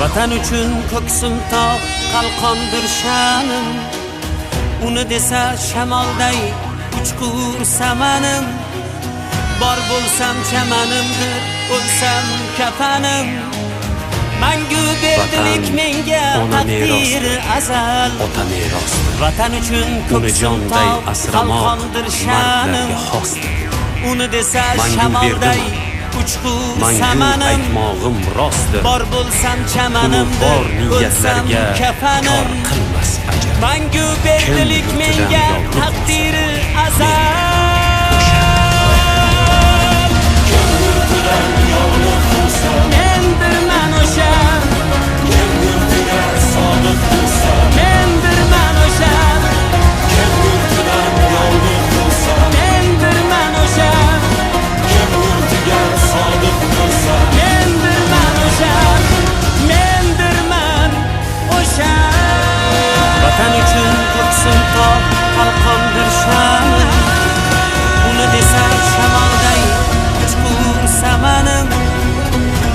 Vatan uchun ko'ksim tog' qalqondir sha'nim. Uni desa shamolday uchqur samanim. Bor bo'lsam chamanimdir, o'lsam kafanim. Mangu berdilik menga taqdir azal. Ota merosdir. Vatan uchun ko'ksim tog' qalqondir sha'nim. Uni desa shamolday uchqur samanim. Aytmog'im rostdir. Bor bo'lsam chamanimdir, o'lsam kafanim. Qilmas ajal. Mangu berdilik menga taqdir azal. Mendirman o'sha, mendirman o'sha, mendirman o'sha, mendirman o'sha, mendirman o'sha. Vatan uchun ko'ksim tog' qalqondir sha'nim. Uni desa shamolday uchqur samanim.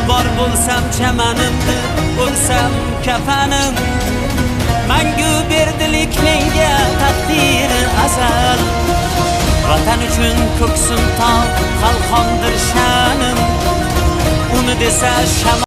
Bor bo'lsam chamanimdir, o'lsam kafanim. Mangu berdilik menga taqdir azal. Vatan uchun ko'ksim tog' qalqondir sha'nim. Uni desa